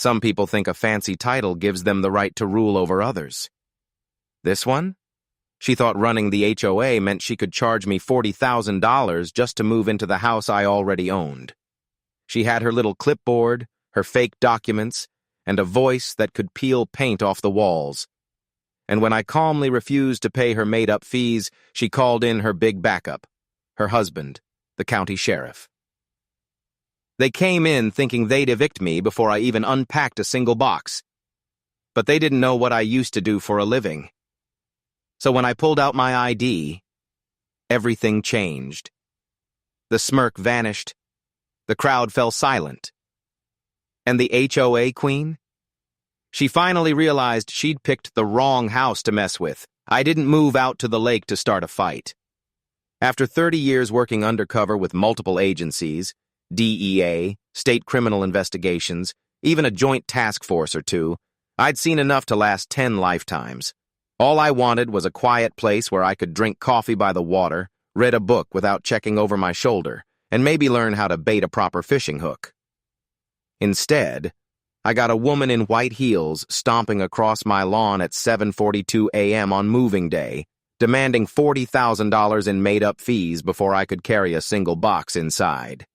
Some people think a fancy title gives them the right to rule over others. This one? She thought running the HOA meant she could charge me $40,000 just to move into the house I already owned. She had her little clipboard, her fake documents, and a voice that could peel paint off the walls. And when I calmly refused to pay her made-up fees, she called in her big backup, her husband, the county sheriff. They came in thinking they'd evict me before I even unpacked a single box. But they didn't know what I used to do for a living. So when I pulled out my ID, everything changed. The smirk vanished. The crowd fell silent. And the HOA queen? She finally realized she'd picked the wrong house to mess with. I didn't move out to the lake to start a fight. After 30 years working undercover with multiple agencies, DEA, state criminal investigations, even a joint task force or two, I'd seen enough to last 10 lifetimes. All I wanted was a quiet place where I could drink coffee by the water, read a book without checking over my shoulder, and maybe learn how to bait a proper fishing hook. Instead, I got a woman in white heels stomping across my lawn at 7:42 a.m. on moving day, demanding $40,000 in made-up fees before I could carry a single box inside.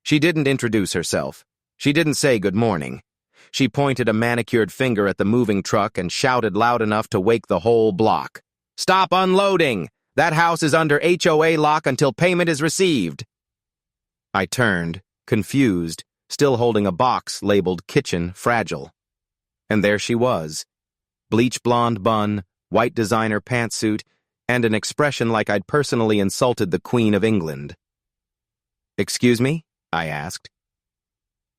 She didn't introduce herself. She didn't say good morning. She pointed a manicured finger at the moving truck and shouted loud enough to wake the whole block. "Stop unloading! That house is under HOA lock until payment is received." I turned, confused, still holding a box labeled Kitchen Fragile. And there she was. Bleach blonde bun, white designer pantsuit, and an expression like I'd personally insulted the Queen of England. "Excuse me?" I asked.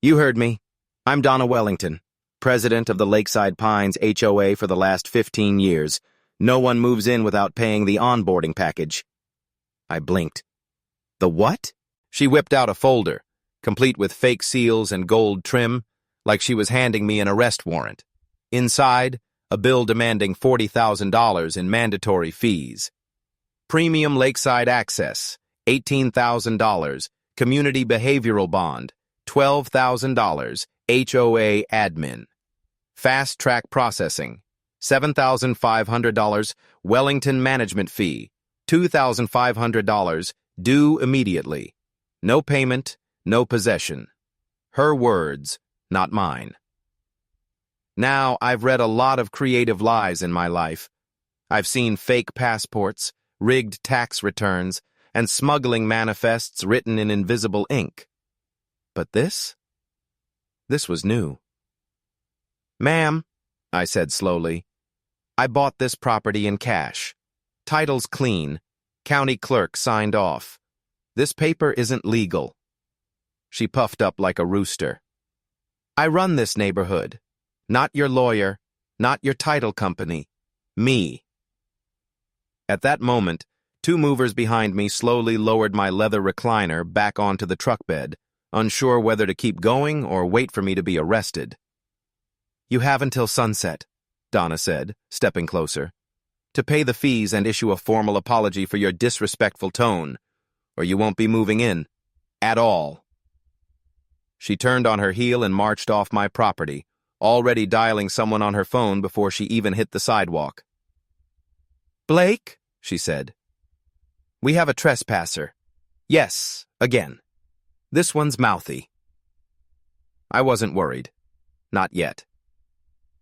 "You heard me. I'm Donna Wellington, president of the Lakeside Pines HOA for the last 15 years. No one moves in without paying the onboarding package." I blinked. "The what?" She whipped out a folder, complete with fake seals and gold trim, like she was handing me an arrest warrant. Inside, a bill demanding $40,000 in mandatory fees. Premium Lakeside Access, $18,000. Community Behavioral Bond, $12,000. HOA Admin. Fast Track Processing, $7,500. Wellington Management Fee, $2,500. Due immediately. No payment, no possession. Her words, not mine. Now, I've read a lot of creative lies in my life. I've seen fake passports, rigged tax returns, and smuggling manifests written in invisible ink. But this was new. "Ma'am," I said slowly, "I bought this property in cash. Title's clean. County clerk signed off. This paper isn't legal." She puffed up like a rooster. "I run this neighborhood. Not your lawyer, not your title company. Me." At that moment, two movers behind me slowly lowered my leather recliner back onto the truck bed, unsure whether to keep going or wait for me to be arrested. "You have until sunset," Donna said, stepping closer, "to pay the fees and issue a formal apology for your disrespectful tone, or you won't be moving in. At all." She turned on her heel and marched off my property, already dialing someone on her phone before she even hit the sidewalk. "Blake," she said, "we have a trespasser. Yes, again. This one's mouthy." I wasn't worried. Not yet.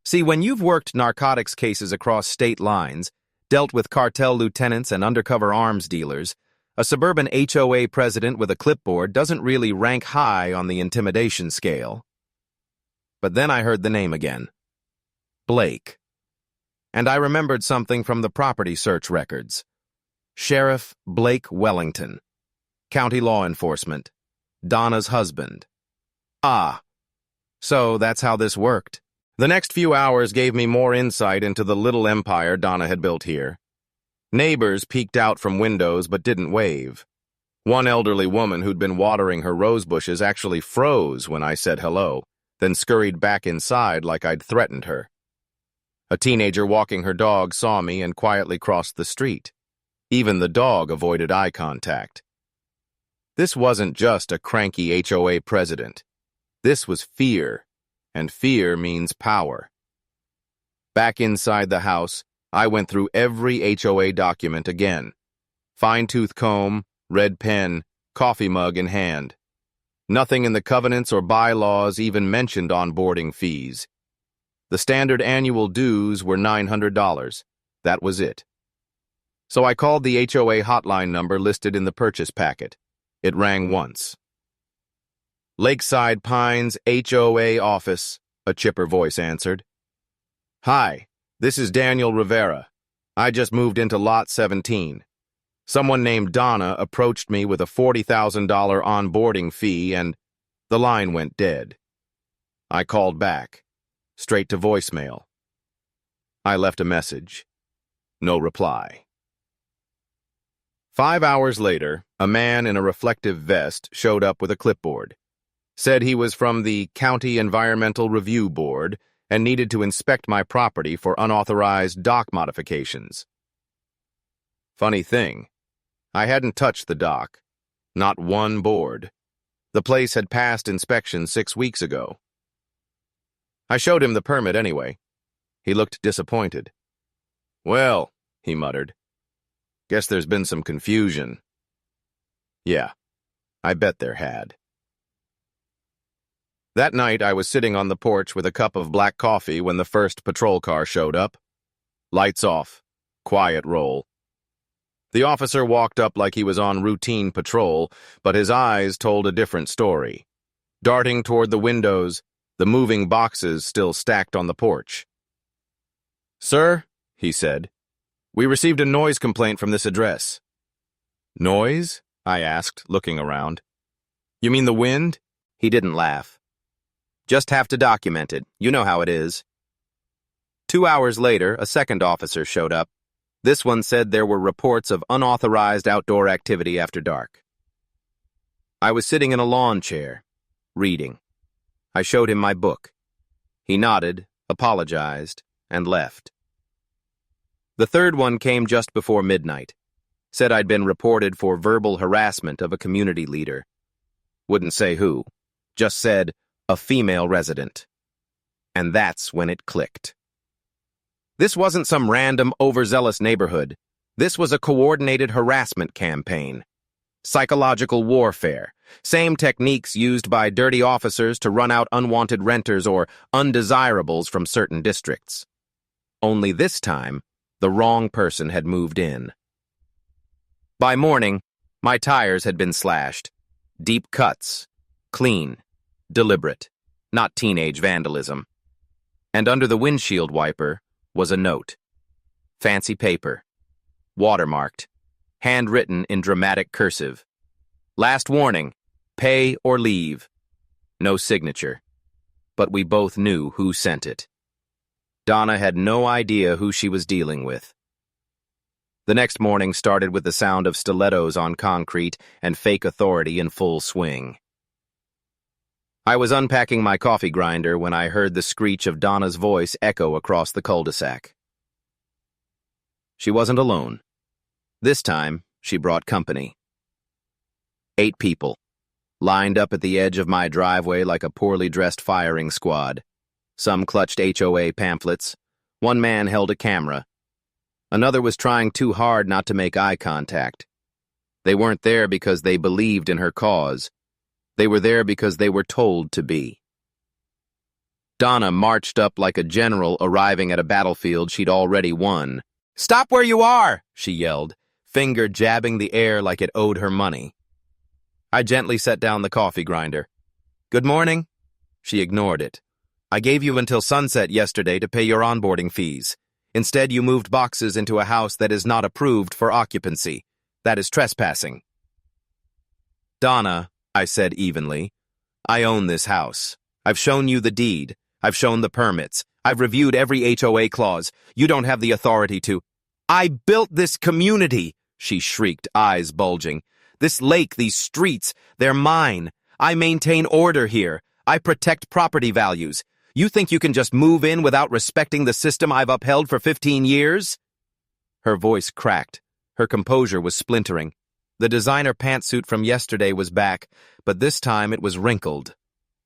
See, when you've worked narcotics cases across state lines, dealt with cartel lieutenants and undercover arms dealers, a suburban HOA president with a clipboard doesn't really rank high on the intimidation scale. But then I heard the name again. Blake. And I remembered something from the property search records. Sheriff Blake Wellington. County law enforcement. Donna's husband. Ah. So that's how this worked. The next few hours gave me more insight into the little empire Donna had built here. Neighbors peeked out from windows but didn't wave. One elderly woman who'd been watering her rose bushes actually froze when I said hello, then scurried back inside like I'd threatened her. A teenager walking her dog saw me and quietly crossed the street. Even the dog avoided eye contact. This wasn't just a cranky HOA president. This was fear. and fear means power. Back inside the house, I went through every HOA document again. Fine-tooth comb, red pen, coffee mug in hand. Nothing in the covenants or bylaws even mentioned onboarding fees. The standard annual dues were $900. That was it. So I called the HOA hotline number listed in the purchase packet. It rang once. Lakeside Pines HOA office, a chipper voice answered. Hi, this is Daniel Rivera. I just moved into Lot 17. Someone named Donna approached me with a $40,000 onboarding fee and the line went dead. I called back, straight to voicemail. I left a message. No reply. 5 hours later, a man in a reflective vest showed up with a clipboard. Said he was from the County Environmental Review Board and needed to inspect my property for unauthorized dock modifications. Funny thing, I hadn't touched the dock. Not one board. The place had passed inspection 6 weeks ago. I showed him the permit anyway. He looked disappointed. Well, he muttered, guess there's been some confusion. Yeah, I bet there had. That night, I was sitting on the porch with a cup of black coffee when the first patrol car showed up. Lights off. Quiet roll. The officer walked up like he was on routine patrol, but his eyes told a different story. Darting toward the windows, the moving boxes still stacked on the porch. Sir, he said, we received a noise complaint from this address. Noise? I asked, looking around. You mean the wind? He didn't laugh. Just have to document it. You know how it is. 2 hours later, a second officer showed up. This one said there were reports of unauthorized outdoor activity after dark. I was sitting in a lawn chair, reading. I showed him my book. He nodded, apologized, and left. The third one came just before midnight. Said I'd been reported for verbal harassment of a community leader. Wouldn't say who. Just said, a female resident. And that's when it clicked. This wasn't some random, overzealous neighborhood. This was a coordinated harassment campaign. Psychological warfare. Same techniques used by dirty officers to run out unwanted renters or undesirables from certain districts. Only this time, the wrong person had moved in. By morning, my tires had been slashed. Deep cuts. Clean. Deliberate. Not teenage vandalism. And under the windshield wiper was a note. Fancy paper. Watermarked. Handwritten in dramatic cursive. Last warning. Pay or leave. No signature. But we both knew who sent it. Donna had no idea who she was dealing with. The next morning started with the sound of stilettos on concrete and fake authority in full swing. I was unpacking my coffee grinder when I heard the screech of Donna's voice echo across the cul-de-sac. She wasn't alone. This time, she brought company. 8 people, lined up at the edge of my driveway like a poorly dressed firing squad. Some clutched HOA pamphlets. One man held a camera. Another was trying too hard not to make eye contact. They weren't there because they believed in her cause. They were there because they were told to be. Donna marched up like a general arriving at a battlefield she'd already won. "Stop where you are!" she yelled, finger jabbing the air like it owed her money. I gently set down the coffee grinder. "Good morning." She ignored it. "I gave you until sunset yesterday to pay your onboarding fees. Instead, you moved boxes into a house that is not approved for occupancy. That is trespassing." "Donna," I said evenly, "I own this house. I've shown you the deed. I've shown the permits. I've reviewed every HOA clause. You don't have the authority to—" "I built this community," she shrieked, eyes bulging. "This lake, these streets, they're mine. I maintain order here. I protect property values. You think you can just move in without respecting the system I've upheld for 15 years? Her voice cracked. Her composure was splintering. The designer pantsuit from yesterday was back, but this time it was wrinkled.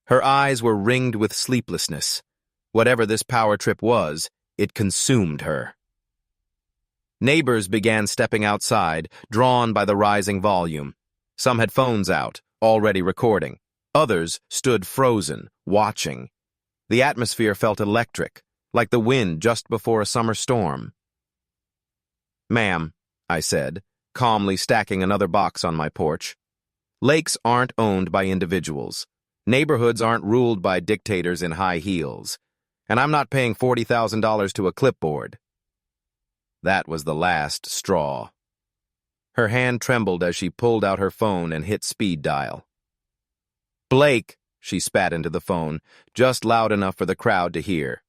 Her eyes were ringed with sleeplessness. Whatever this power trip was, it consumed her. Neighbors began stepping outside, drawn by the rising volume. Some had phones out, already recording. Others stood frozen, watching. The atmosphere felt electric, like the wind just before a summer storm. "Ma'am," I said, calmly stacking another box on my porch. "Lakes aren't owned by individuals. Neighborhoods aren't ruled by dictators in high heels. And I'm not paying $40,000 to a clipboard." That was the last straw. Her hand trembled as she pulled out her phone and hit speed dial. "Blake," she spat into the phone, just loud enough for the crowd to hear.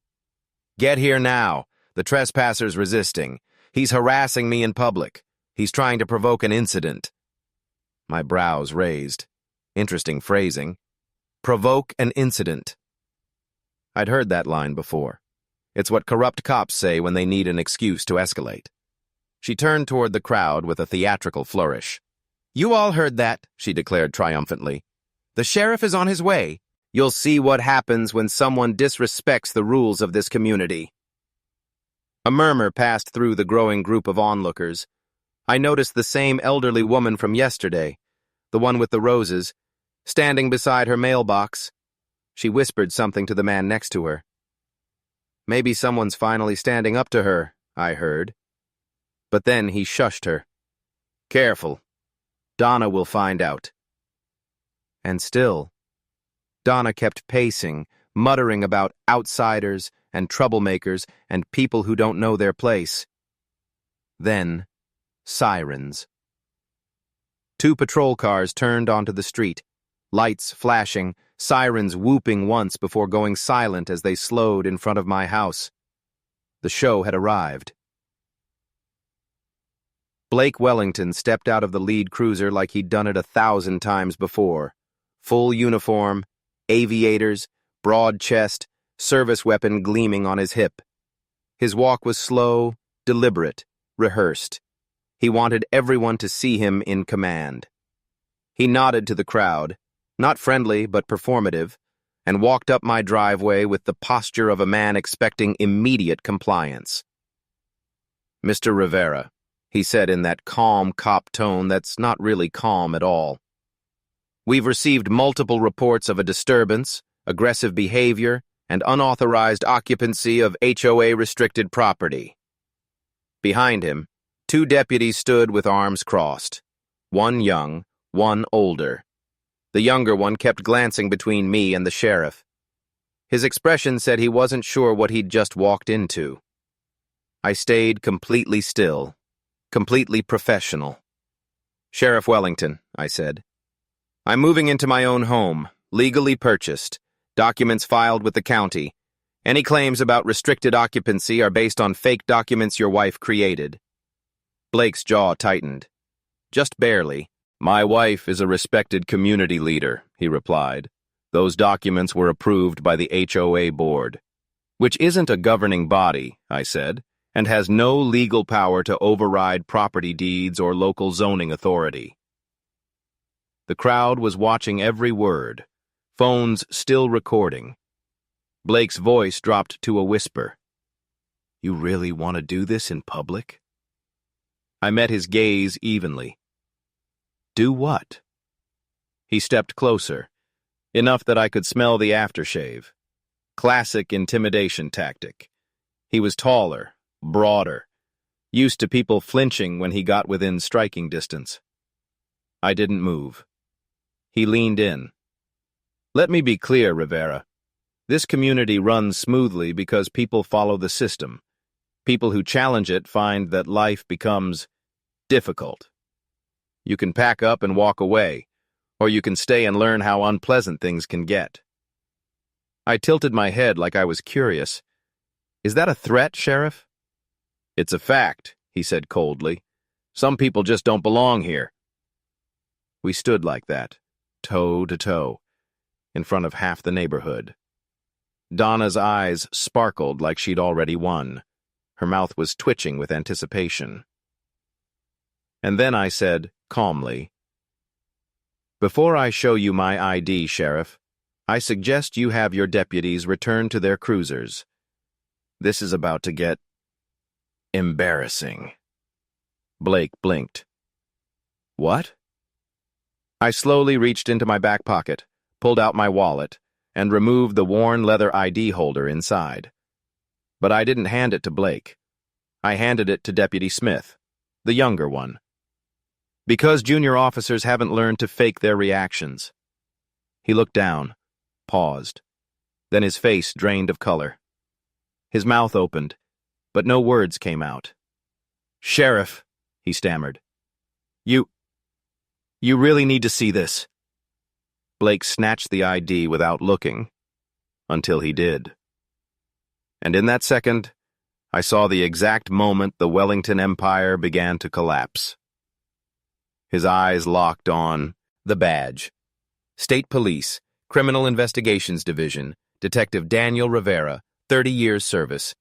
"Get here now. The trespasser's resisting. He's harassing me in public. He's trying to provoke an incident." My brows raised. Interesting phrasing. Provoke an incident. I'd heard that line before. It's what corrupt cops say when they need an excuse to escalate. She turned toward the crowd with a theatrical flourish. "You all heard that," she declared triumphantly. "The sheriff is on his way. You'll see what happens when someone disrespects the rules of this community." A murmur passed through the growing group of onlookers. I noticed the same elderly woman from yesterday, the one with the roses, standing beside her mailbox. She whispered something to the man next to her. "Maybe someone's finally standing up to her," I heard. But then he shushed her. "Careful. Donna will find out." And still, Donna kept pacing, muttering about outsiders and troublemakers and people who don't know their place. Then, sirens. 2 patrol cars turned onto the street, lights flashing, sirens whooping once before going silent as they slowed in front of my house. The show had arrived. Blake Wellington stepped out of the lead cruiser like he'd done it 1,000 times before. Full uniform, aviators, broad chest, service weapon gleaming on his hip. His walk was slow, deliberate, rehearsed. He wanted everyone to see him in command. He nodded to the crowd, not friendly but performative, and walked up my driveway with the posture of a man expecting immediate compliance. "Mr. Rivera," he said in that calm cop tone that's not really calm at all. "We've received multiple reports of a disturbance, aggressive behavior, and unauthorized occupancy of HOA-restricted property." Behind him, 2 deputies stood with arms crossed. One young, one older. The younger one kept glancing between me and the sheriff. His expression said he wasn't sure what he'd just walked into. I stayed completely still, completely professional. "Sheriff Wellington," I said. "I'm moving into my own home, legally purchased, documents filed with the county. Any claims about restricted occupancy are based on fake documents your wife created." Blake's jaw tightened. "Just barely. My wife is a respected community leader," he replied. "Those documents were approved by the HOA board." "Which isn't a governing body," I said, "and has no legal power to override property deeds or local zoning authority." The crowd was watching every word, phones still recording. Blake's voice dropped to a whisper. "You really want to do this in public?" I met his gaze evenly. "Do what?" He stepped closer, enough that I could smell the aftershave. Classic intimidation tactic. He was taller, broader, used to people flinching when he got within striking distance. I didn't move. He leaned in. "Let me be clear, Rivera. This community runs smoothly because people follow the system. People who challenge it find that life becomes difficult. You can pack up and walk away, or you can stay and learn how unpleasant things can get." I tilted my head like I was curious. "Is that a threat, Sheriff?" "It's a fact," he said coldly. "Some people just don't belong here." We stood like that, toe to toe, in front of half the neighborhood. Donna's eyes sparkled like she'd already won. Her mouth was twitching with anticipation. And then I said, calmly, "Before I show you my ID, Sheriff, I suggest you have your deputies return to their cruisers. This is about to get embarrassing. Blake blinked. What? I slowly reached into my back pocket, pulled out my wallet, and removed the worn leather ID holder inside. But I didn't hand it to Blake. I handed it to Deputy Smith, the younger one. Because junior officers haven't learned to fake their reactions. He looked down, paused. Then his face drained of color. His mouth opened, but no words came out. "Sheriff," he stammered. You really need to see this." Blake snatched the ID without looking, until he did. And in that second, I saw the exact moment the Wellington Empire began to collapse. His eyes locked on the badge. State Police, Criminal Investigations Division, Detective Daniel Rivera, 30 years service.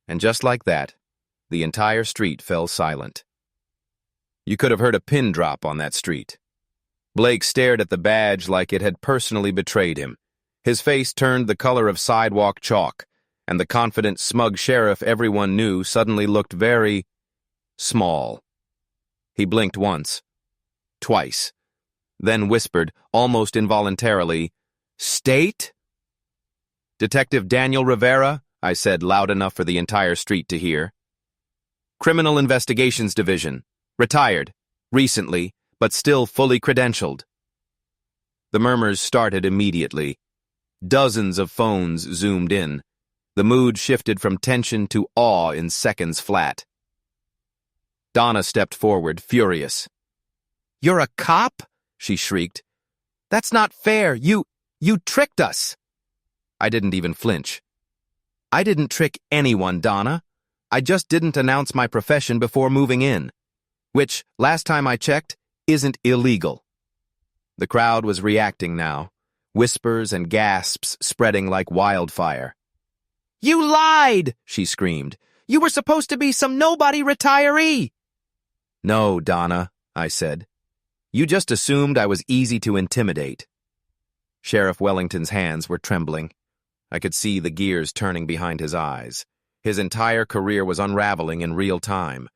And just like that, the entire street fell silent. You could have heard a pin drop on that street. Blake stared at the badge like it had personally betrayed him. His face turned the color of sidewalk chalk, and the confident, smug sheriff everyone knew suddenly looked very small. He blinked once, twice, then whispered, almost involuntarily, "State?" "Detective Daniel Rivera," I said loud enough for the entire street to hear. "Criminal Investigations Division. Retired. Recently, but still fully credentialed." The murmurs started immediately. Dozens of phones zoomed in. The mood shifted from tension to awe in seconds flat. Donna stepped forward, furious. "You're a cop?" she shrieked. "That's not fair. You tricked us." I didn't even flinch. "I didn't trick anyone, Donna. I just didn't announce my profession before moving in. Which, last time I checked, isn't illegal." The crowd was reacting now, whispers and gasps spreading like wildfire. "You lied!" she screamed. "You were supposed to be some nobody retiree!" "No, Donna," I said. "You just assumed I was easy to intimidate." Sheriff Wellington's hands were trembling. I could see the gears turning behind his eyes. His entire career was unraveling in real time,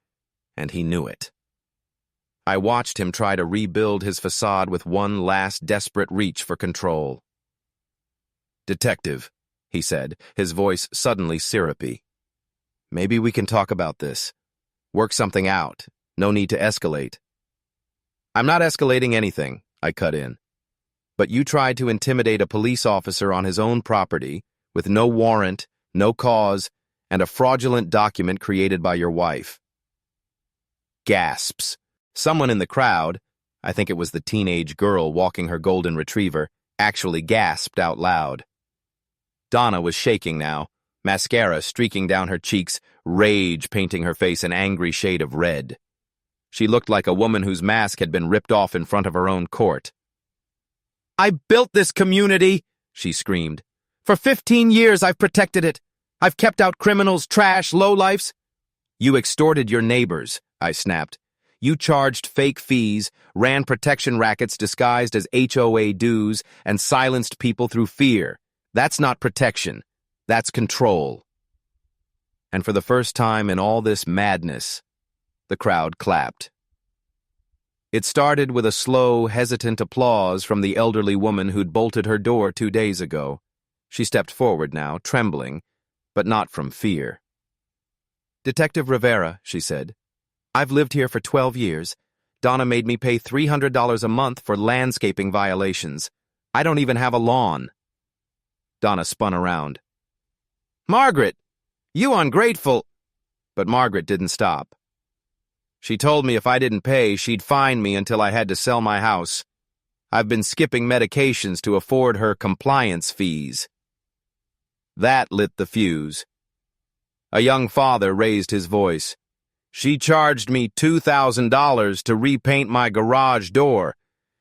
and he knew it. I watched him try to rebuild his facade with one last desperate reach for control. "Detective," he said, his voice suddenly syrupy. "Maybe we can talk about this. Work something out. No need to escalate." "I'm not escalating anything," I cut in. "But you tried to intimidate a police officer on his own property, with no warrant, no cause, and a fraudulent document created by your wife." Gasps. Someone in the crowd, I think it was the teenage girl walking her golden retriever, actually gasped out loud. Donna was shaking now, mascara streaking down her cheeks, rage painting her face an angry shade of red. She looked like a woman whose mask had been ripped off in front of her own court. "I built this community," she screamed. "For 15 years I've protected it. I've kept out criminals, trash, lowlifes." "You extorted your neighbors," I snapped. "You charged fake fees, ran protection rackets disguised as HOA dues, and silenced people through fear. That's not protection. That's control." And for the first time in all this madness, the crowd clapped. It started with a slow, hesitant applause from the elderly woman who'd bolted her door 2 days ago. She stepped forward now, trembling, but not from fear. "Detective Rivera," she said. "I've lived here for 12 years. Donna made me pay $300 a month for landscaping violations. I don't even have a lawn." Donna spun around. "Margaret, you ungrateful—" But Margaret didn't stop. "She told me if I didn't pay, she'd fine me until I had to sell my house. I've been skipping medications to afford her compliance fees." That lit the fuse. A young father raised his voice. "She charged me $2,000 to repaint my garage door.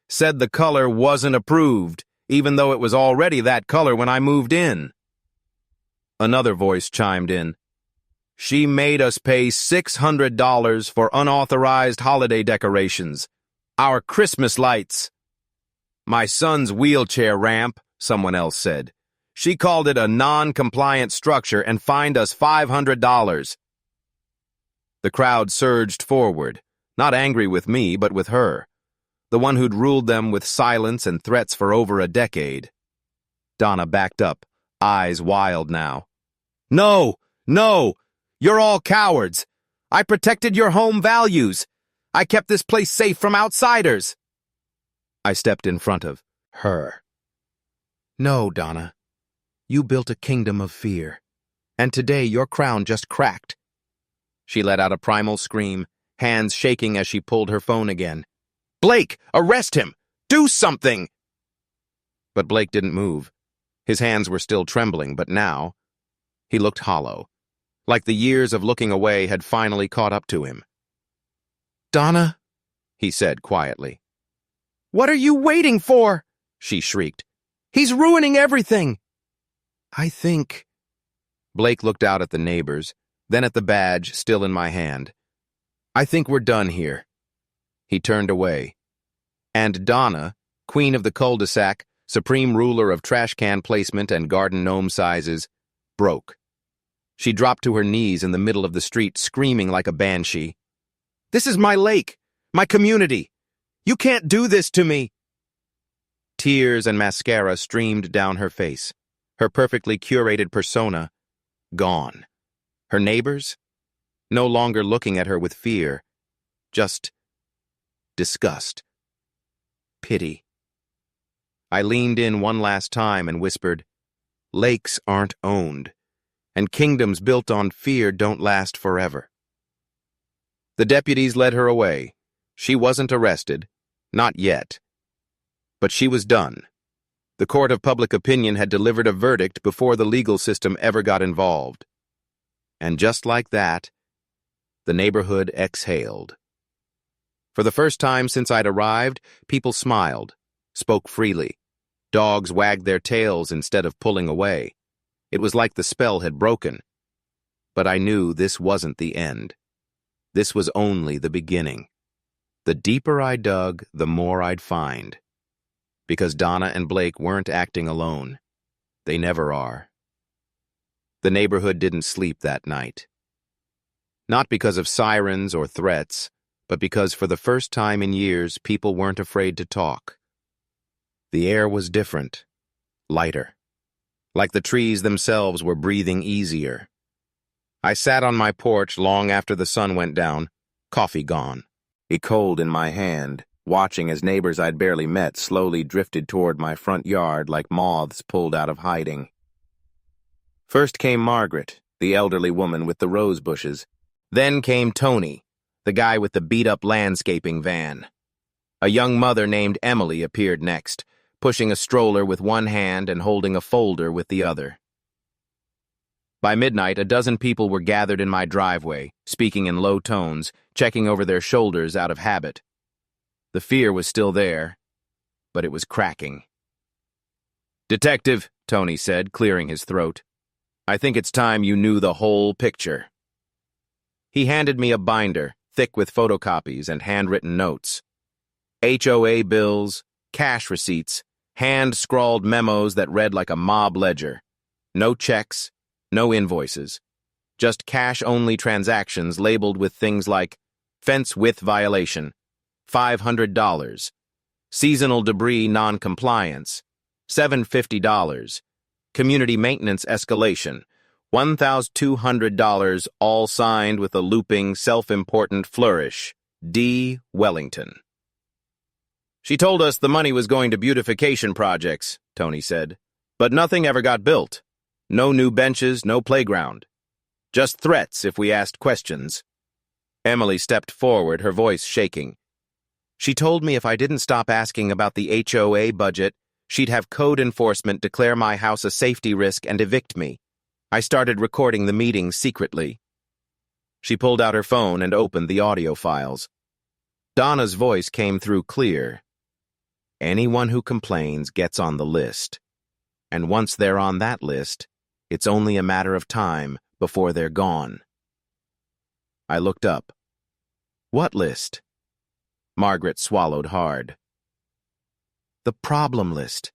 Said the color wasn't approved, even though it was already that color when I moved in." Another voice chimed in. "She made us pay $600 for unauthorized holiday decorations. Our Christmas lights. My son's wheelchair ramp, someone else said. She called it a non-compliant structure and fined us $500. The crowd surged forward, not angry with me, but with her, the one who'd ruled them with silence and threats for over a decade. Donna backed up, eyes wild now. No, no, you're all cowards. I protected your home values. I kept this place safe from outsiders. I stepped in front of her. No, Donna. You built a kingdom of fear, and today your crown just cracked. She let out a primal scream, hands shaking as she pulled her phone again. Blake, arrest him! Do something! But Blake didn't move. His hands were still trembling, but now he looked hollow, like the years of looking away had finally caught up to him. Donna, he said quietly. What are you waiting for? She shrieked. He's ruining everything. I think... Blake looked out at the neighbors, then at the badge still in my hand. I think we're done here. He turned away. And Donna, queen of the cul-de-sac, supreme ruler of trash can placement and garden gnome sizes, broke. She dropped to her knees in the middle of the street, screaming like a banshee. This is my lake, my community. You can't do this to me. Tears and mascara streamed down her face, her perfectly curated persona gone. Her neighbors, no longer looking at her with fear, just disgust, pity. I leaned in one last time and whispered, lakes aren't owned, and kingdoms built on fear don't last forever. The deputies led her away. She wasn't arrested, not yet. But she was done. The court of public opinion had delivered a verdict before the legal system ever got involved. And just like that, the neighborhood exhaled. For the first time since I'd arrived, people smiled, spoke freely. Dogs wagged their tails instead of pulling away. It was like the spell had broken. But I knew this wasn't the end. This was only the beginning. The deeper I dug, the more I'd find. Because Donna and Blake weren't acting alone. They never are. The neighborhood didn't sleep that night. Not because of sirens or threats, but because for the first time in years, people weren't afraid to talk. The air was different, lighter, like the trees themselves were breathing easier. I sat on my porch long after the sun went down, coffee gone, a cold in my hand, watching as neighbors I'd barely met slowly drifted toward my front yard like moths pulled out of hiding. First came Margaret, the elderly woman with the rose bushes. Then came Tony, the guy with the beat-up landscaping van. A young mother named Emily appeared next, pushing a stroller with one hand and holding a folder with the other. By midnight, a dozen people were gathered in my driveway, speaking in low tones, checking over their shoulders out of habit. The fear was still there, but it was cracking. "Detective," Tony said, clearing his throat, "I think it's time you knew the whole picture." He handed me a binder, thick with photocopies and handwritten notes. HOA bills, cash receipts, hand-scrawled memos that read like a mob ledger. No checks, no invoices. Just cash-only transactions labeled with things like fence width violation, $500, seasonal debris non-compliance, $750, community maintenance escalation, $1,200, all signed with a looping, self-important flourish, D. Wellington. "She told us the money was going to beautification projects," Tony said, "but nothing ever got built. No new benches, no playground. Just threats if we asked questions." Emily stepped forward, her voice shaking. "She told me if I didn't stop asking about the HOA budget, she'd have code enforcement declare my house a safety risk and evict me. I started recording the meetings secretly." She pulled out her phone and opened the audio files. Donna's voice came through clear. "Anyone who complains gets on the list. And once they're on that list, it's only a matter of time before they're gone." I looked up. "What list?" Margaret swallowed hard. "The problem list.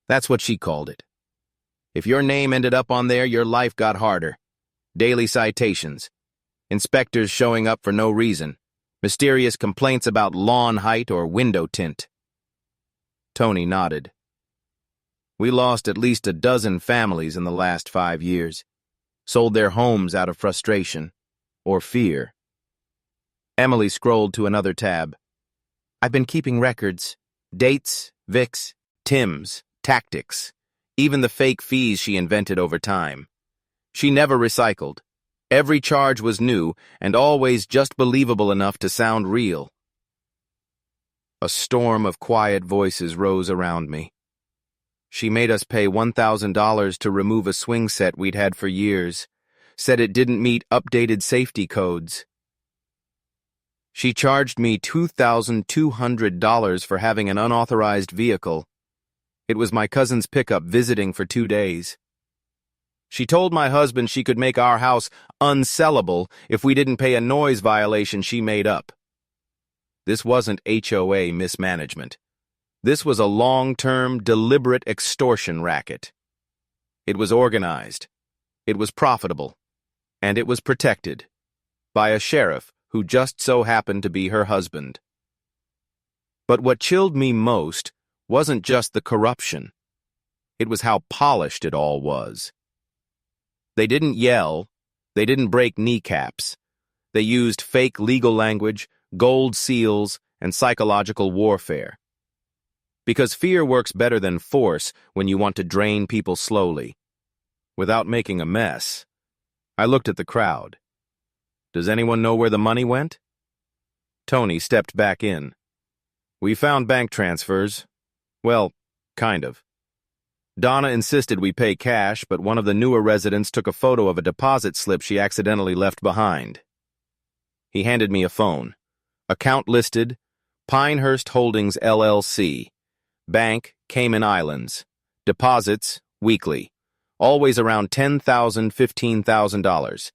That's what she called it. If your name ended up on there, your life got harder. Daily citations. Inspectors showing up for no reason. Mysterious complaints about lawn height or window tint. Tony nodded. We lost at least a dozen families in the last 5 years. Sold their homes out of frustration or fear. Emily scrolled to another tab. I've been keeping records. Dates, Vicks, Tims, tactics. Even the fake fees she invented over time. She never recycled. Every charge was new and always just believable enough to sound real. A storm of quiet voices rose around me. She made us pay $1,000 to remove a swing set we'd had for years. Said it didn't meet updated safety codes. She charged me $2,200 for having an unauthorized vehicle. It was my cousin's pickup visiting for 2 days. She told my husband she could make our house unsellable if we didn't pay a noise violation she made up. This wasn't HOA mismanagement. This was a long-term, deliberate extortion racket. It was organized. It was profitable. And it was protected by a sheriff who just so happened to be her husband. But what chilled me most wasn't just the corruption. It was how polished it all was. They didn't yell. They didn't break kneecaps. They used fake legal language, gold seals, and psychological warfare. Because fear works better than force when you want to drain people slowly, without making a mess. I looked at the crowd. Does anyone know where the money went? Tony stepped back in. We found bank transfers. Well, kind of. Donna insisted we pay cash, but one of the newer residents took a photo of a deposit slip she accidentally left behind. He handed me a phone. Account listed, Pinehurst Holdings LLC. Bank, Cayman Islands. Deposits, weekly. Always around $10,000, $15,000.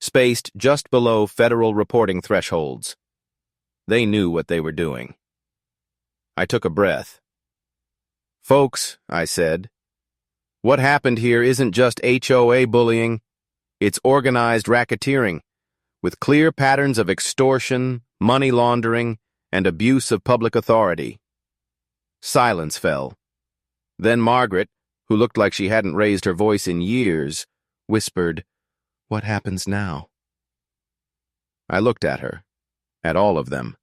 Spaced just below federal reporting thresholds. They knew what they were doing. I took a breath. Folks, I said, what happened here isn't just HOA bullying. It's organized racketeering, with clear patterns of extortion, money laundering, and abuse of public authority. Silence fell. Then Margaret, who looked like she hadn't raised her voice in years, whispered, What happens now? I looked at her, at all of them.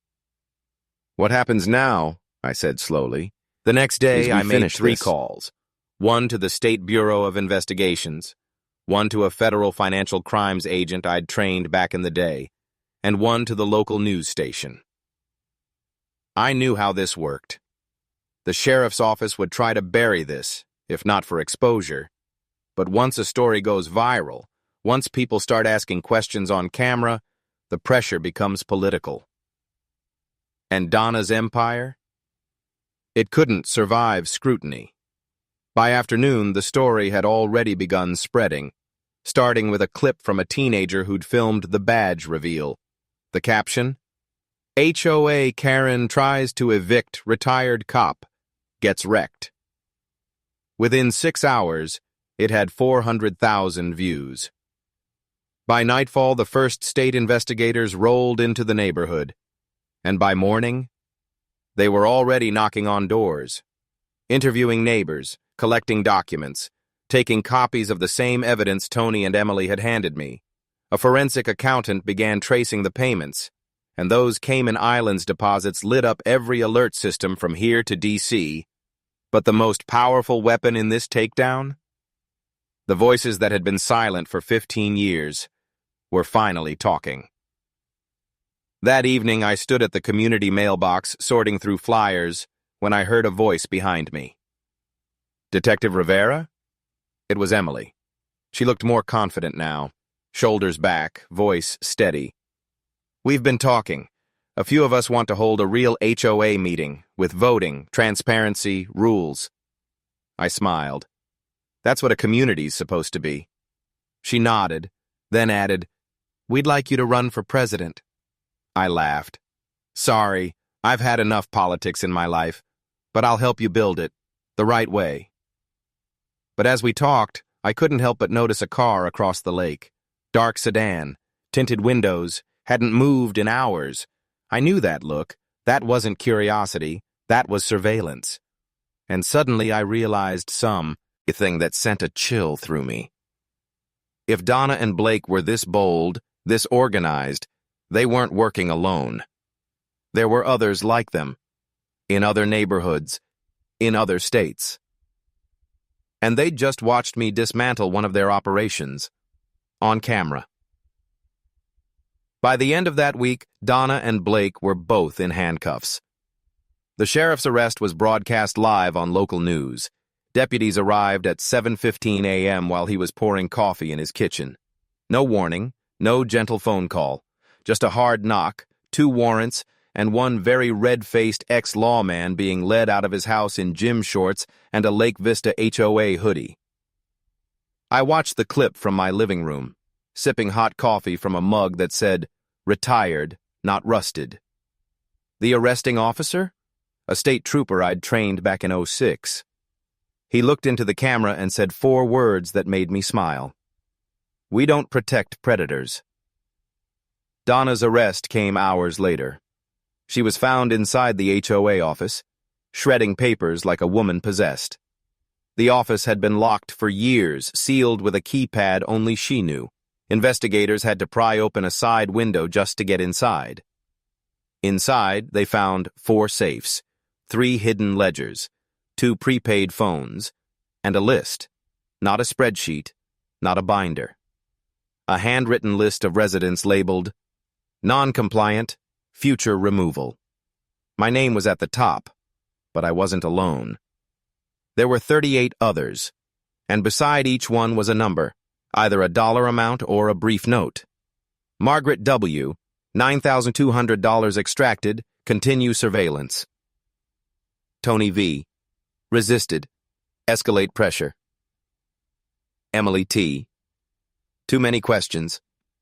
What happens now, I said slowly. The next day, I made 3 calls. One to the State Bureau of Investigations, one to a federal financial crimes agent I'd trained back in the day, and one to the local news station. I knew how this worked. The sheriff's office would try to bury this, if not for exposure. But once a story goes viral, once people start asking questions on camera, the pressure becomes political. And Donna's empire? It couldn't survive scrutiny. By afternoon, the story had already begun spreading, starting with a clip from a teenager who'd filmed the badge reveal. The caption, HOA Karen tries to evict retired cop, gets wrecked. Within 6 hours, it had 400,000 views. By nightfall, the first state investigators rolled into the neighborhood, and by morning, they were already knocking on doors, interviewing neighbors, collecting documents, taking copies of the same evidence Tony and Emily had handed me. A forensic accountant began tracing the payments, and those Cayman Islands deposits lit up every alert system from here to D.C. But the most powerful weapon in this takedown? The voices that had been silent for 15 years were finally talking. That evening, I stood at the community mailbox sorting through flyers when I heard a voice behind me. Detective Rivera? It was Emily. She looked more confident now, shoulders back, voice steady. We've been talking. A few of us want to hold a real HOA meeting with voting, transparency, rules. I smiled. That's what a community's supposed to be. She nodded, then added, We'd like you to run for president. I laughed. Sorry, I've had enough politics in my life, but I'll help you build it the right way. But as we talked, I couldn't help but notice a car across the lake. Dark sedan, tinted windows, hadn't moved in hours. I knew that look. That wasn't curiosity. That was surveillance. And suddenly I realized something that sent a chill through me. If Donna and Blake were this bold, this organized, they weren't working alone. There were others like them, in other neighborhoods, in other states. And they'd just watched me dismantle one of their operations, on camera. By the end of that week, Donna and Blake were both in handcuffs. The sheriff's arrest was broadcast live on local news. Deputies arrived at 7:15 a.m. while he was pouring coffee in his kitchen. No warning, no gentle phone call, just a hard knock, 2 warrants, and one very red-faced ex-lawman being led out of his house in gym shorts and a Lake Vista HOA hoodie. I watched the clip from my living room, sipping hot coffee from a mug that said, "Retired, not rusted." The arresting officer? A state trooper I'd trained back in '06. He looked into the camera and said 4 words that made me smile. "We don't protect predators." Donna's arrest came hours later. She was found inside the HOA office, shredding papers like a woman possessed. The office had been locked for years, sealed with a keypad only she knew. Investigators had to pry open a side window just to get inside. Inside, they found 4 safes, 3 hidden ledgers, 2 prepaid phones, and a list, not a spreadsheet, not a binder. A handwritten list of residents labeled, "Non-compliant, future removal." My name was at the top, but I wasn't alone. There were 38 others, and beside each one was a number, either a dollar amount or a brief note. Margaret W., $9,200 extracted, continue surveillance. Tony V., resisted, escalate pressure. Emily T., too many questions,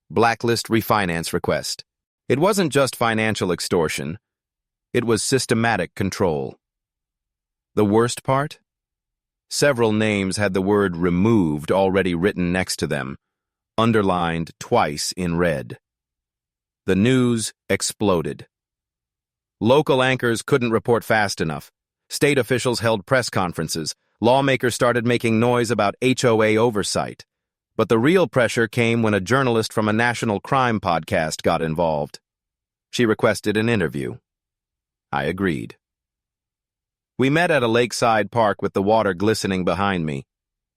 blacklist refinance request. It wasn't just financial extortion. It was systematic control. The worst part? Several names had the word removed already written next to them, underlined twice in red. The news exploded. Local anchors couldn't report fast enough. State officials held press conferences. Lawmakers started making noise about HOA oversight. But the real pressure came when a journalist from a national crime podcast got involved. She requested an interview. I agreed. We met at a lakeside park with the water glistening behind me.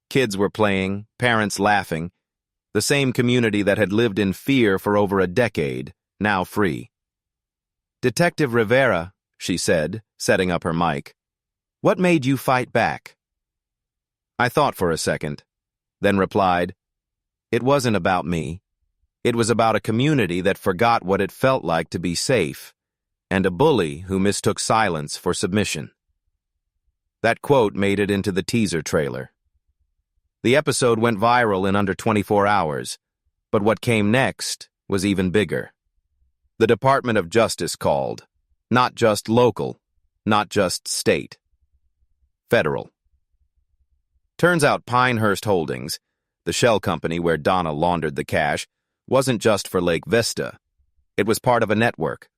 Kids were playing, parents laughing. The same community that had lived in fear for over a decade, now free. "Detective Rivera," she said, setting up her mic, "what made you fight back?" I thought for a second, then replied, "It wasn't about me. It was about a community that forgot what it felt like to be safe, and a bully who mistook silence for submission." That quote made it into the teaser trailer. The episode went viral in under 24 hours, but what came next was even bigger. The Department of Justice called. Not just local, not just state. Federal. Turns out Pinehurst Holdings, the shell company where Donna laundered the cash, wasn't just for Lake Vista. It was part of a network.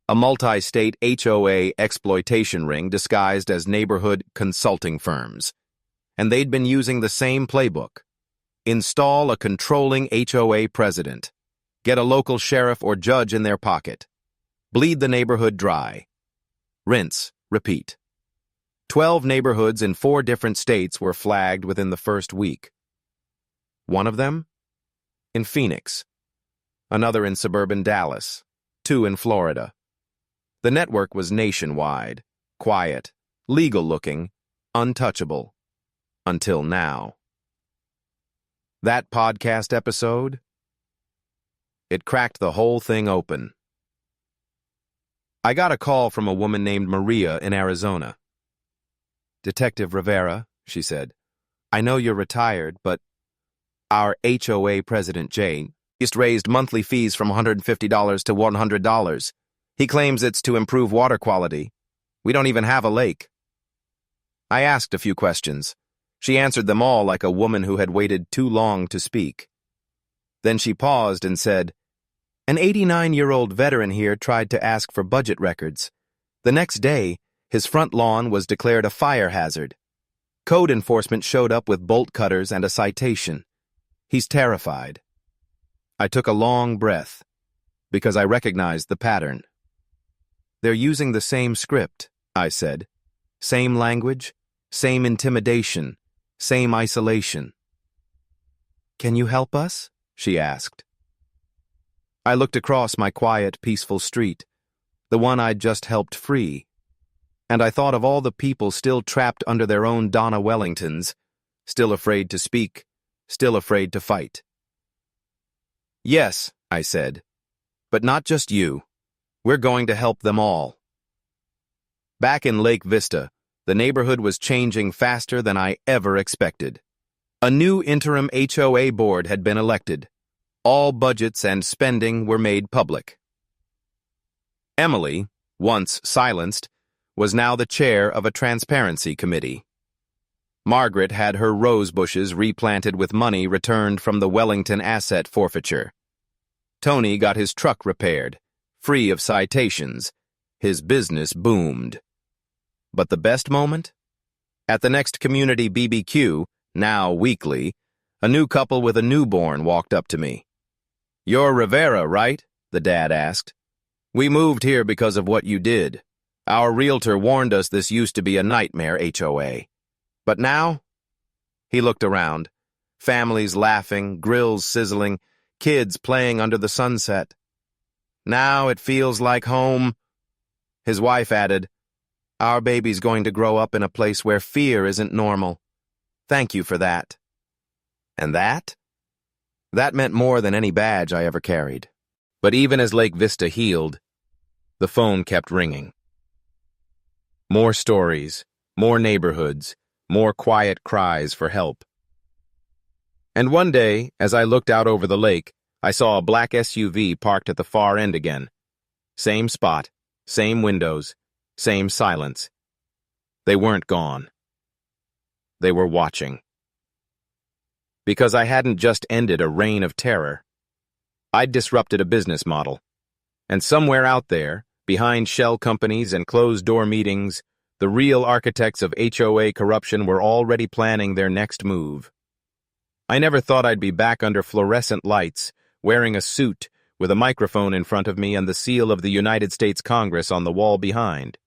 A multi-state HOA exploitation ring disguised as neighborhood consulting firms. And they'd been using the same playbook. Install a controlling HOA president. Get a local sheriff or judge in their pocket. Bleed the neighborhood dry. Rinse, repeat. 12 neighborhoods in 4 different states were flagged within the first week. One of them? In Phoenix. Another in suburban Dallas. 2 in Florida. The network was nationwide, quiet, legal-looking, untouchable. Until now. That podcast episode? It cracked the whole thing open. I got a call from a woman named Maria in Arizona. "Detective Rivera," she said, "I know you're retired, but our HOA president, Jay, just raised monthly fees from $150 to $100. He claims it's to improve water quality. We don't even have a lake." I asked a few questions. She answered them all like a woman who had waited too long to speak. Then she paused and said, "An 89-year-old veteran here tried to ask for budget records. The next day, his front lawn was declared a fire hazard. Code enforcement showed up with bolt cutters and a citation. He's terrified." I took a long breath, because I recognized the pattern. "They're using the same script," I said. "Same language, same intimidation, same isolation." "Can you help us?" she asked. I looked across my quiet, peaceful street, the one I'd just helped free, and I thought of all the people still trapped under their own Donna Wellingtons, still afraid to speak, still afraid to fight. "Yes," I said, "but not just you. We're going to help them all." Back in Lake Vista, the neighborhood was changing faster than I ever expected. A new interim HOA board had been elected. All budgets and spending were made public. Emily, once silenced, was now the chair of a transparency committee. Margaret had her rose bushes replanted with money returned from the Wellington asset forfeiture. Tony got his truck repaired, free of citations. His business boomed. But the best moment? At the next community BBQ, now weekly, a new couple with a newborn walked up to me. "You're Rivera, right?" the dad asked. "We moved here because of what you did. Our realtor warned us this used to be a nightmare HOA. But now?" He looked around. Families laughing, grills sizzling, kids playing under the sunset. "Now it feels like home." His wife added, "Our baby's going to grow up in a place where fear isn't normal. Thank you for that." And that? That meant more than any badge I ever carried. But even as Lake Vista healed, the phone kept ringing. More stories, more neighborhoods, more quiet cries for help. And one day, as I looked out over the lake, I saw a black SUV parked at the far end again. Same spot, same windows, same silence. They weren't gone. They were watching. Because I hadn't just ended a reign of terror. I'd disrupted a business model. And somewhere out there, behind shell companies and closed-door meetings, the real architects of HOA corruption were already planning their next move. I never thought I'd be back under fluorescent lights, wearing a suit, with a microphone in front of me and the seal of the United States Congress on the wall behind.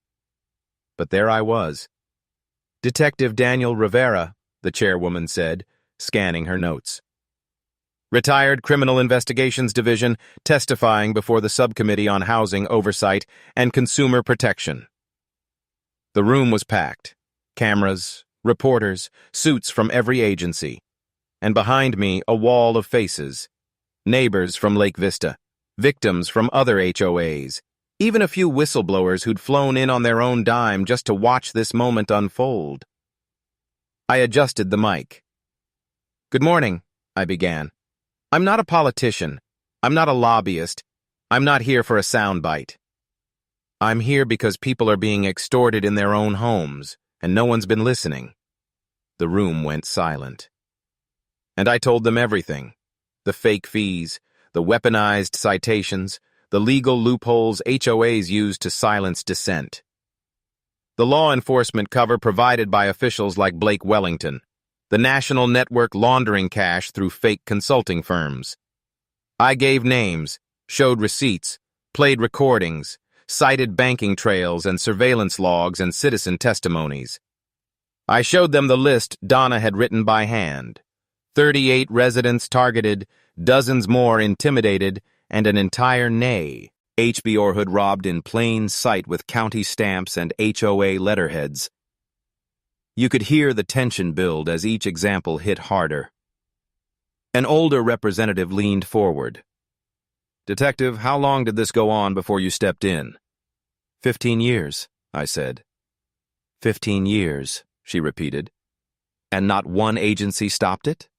But there I was. "Detective Daniel Rivera," the chairwoman said, scanning her notes. "Retired Criminal Investigations Division, testifying before the Subcommittee on Housing Oversight and Consumer Protection." The room was packed. Cameras, reporters, suits from every agency. And behind me, a wall of faces. Neighbors from Lake Vista, victims from other HOAs, even a few whistleblowers who'd flown in on their own dime just to watch this moment unfold. I adjusted the mic. "Good morning," I began. "I'm not a politician. I'm not a lobbyist. I'm not here for a soundbite. I'm here because people are being extorted in their own homes, and no one's been listening." The room went silent. And I told them everything. The fake fees, the weaponized citations, the legal loopholes HOAs use to silence dissent. The law enforcement cover provided by officials like Blake Wellington, the national network laundering cash through fake consulting firms. I gave names, showed receipts, played recordings, cited banking trails and surveillance logs and citizen testimonies. I showed them the list Donna had written by hand. 38 residents targeted, dozens more intimidated, and an entire nay. HB Orhood robbed in plain sight with county stamps and HOA letterheads. You could hear the tension build as each example hit harder. An older representative leaned forward. "Detective, how long did this go on before you stepped in?" 15 years, I said. 15 years, she repeated. "And not one agency stopped it?"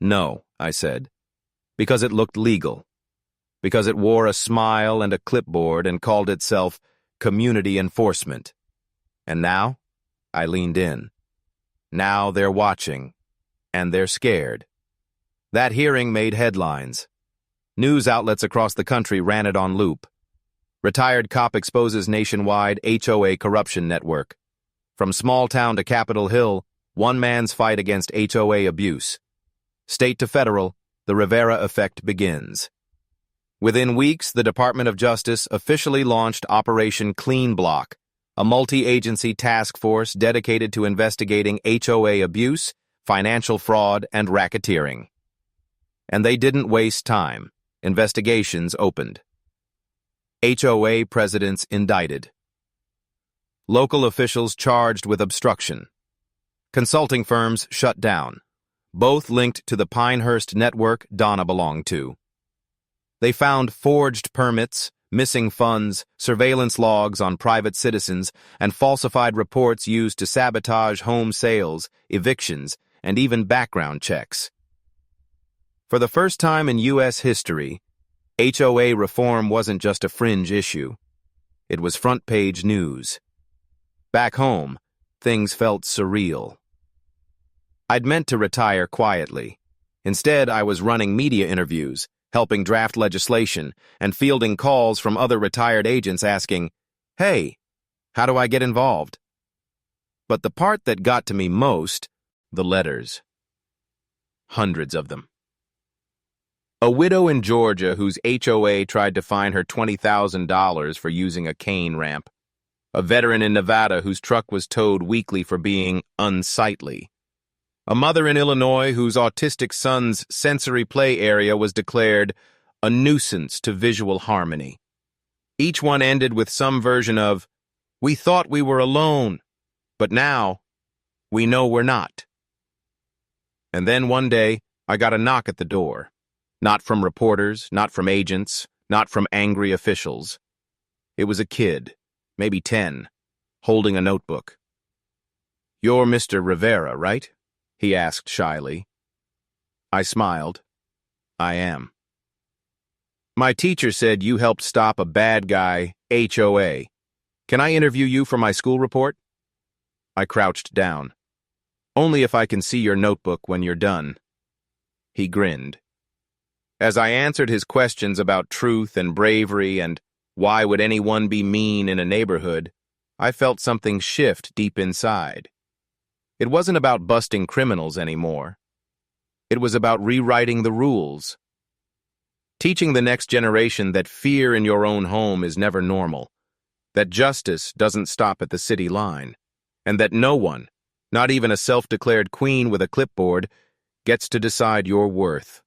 "No," I said, "because it looked legal. Because it wore a smile and a clipboard and called itself community enforcement. And now?" I leaned in. Now they're watching, and they're scared. That hearing made headlines. News outlets across the country ran it on loop. Retired cop exposes nationwide HOA corruption network. From small town to Capitol Hill, one man's fight against HOA abuse. State to federal, the Rivera effect begins. Within weeks, the Department of Justice officially launched Operation Clean Block, a multi-agency task force dedicated to investigating HOA abuse, financial fraud, and racketeering. And they didn't waste time. Investigations opened. HOA presidents indicted. Local officials charged with obstruction. Consulting firms shut down, both linked to the Pinehurst network Donna belonged to. They found forged permits, missing funds, surveillance logs on private citizens, and falsified reports used to sabotage home sales, evictions, and even background checks. For the first time in U.S. history, HOA reform wasn't just a fringe issue. It was front-page news. Back home, things felt surreal. I'd meant to retire quietly. Instead, I was running media interviews, helping draft legislation, and fielding calls from other retired agents asking, "Hey, how do I get involved?" But the part that got to me most, the letters. Hundreds of them. A widow in Georgia whose HOA tried to fine her $20,000 for using a cane ramp. A veteran in Nevada whose truck was towed weekly for being unsightly. A mother in Illinois whose autistic son's sensory play area was declared a nuisance to visual harmony. Each one ended with some version of, "We thought we were alone, but now we know we're not." And then one day, I got a knock at the door. Not from reporters, not from agents, not from angry officials. It was a kid, maybe 10, holding a notebook. "You're Mr. Rivera, right?" he asked shyly. I smiled. "I am." "My teacher said you helped stop a bad guy, HOA. Can I interview you for my school report?" I crouched down. "Only if I can see your notebook when you're done." He grinned. As I answered his questions about truth and bravery and why would anyone be mean in a neighborhood, I felt something shift deep inside. It wasn't about busting criminals anymore. It was about rewriting the rules. Teaching the next generation that fear in your own home is never normal, that justice doesn't stop at the city line, and that no one, not even a self-declared queen with a clipboard, gets to decide your worth.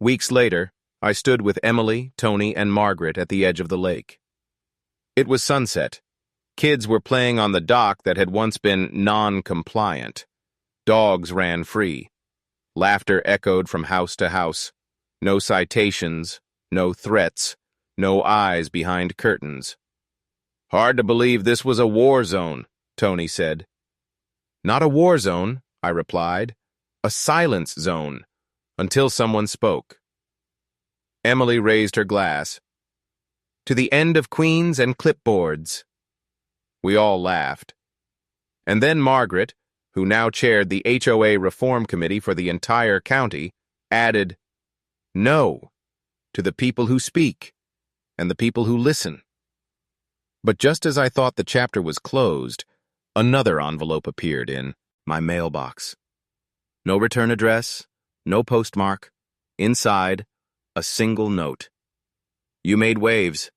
Weeks later, I stood with Emily, Tony, and Margaret at the edge of the lake. It was sunset. Kids were playing on the dock that had once been non-compliant. Dogs ran free. Laughter echoed from house to house. No citations, no threats, no eyes behind curtains. "Hard to believe this was a war zone," Tony said. "Not a war zone," I replied. "A silence zone, until someone spoke." Emily raised her glass. "To the end of Queens and clipboards." We all laughed. And then Margaret, who now chaired the HOA Reform Committee for the entire county, added, "No, to the people who speak, and the people who listen." But just as I thought the chapter was closed, another envelope appeared in my mailbox. No return address, no postmark. Inside, a single note. "You made waves,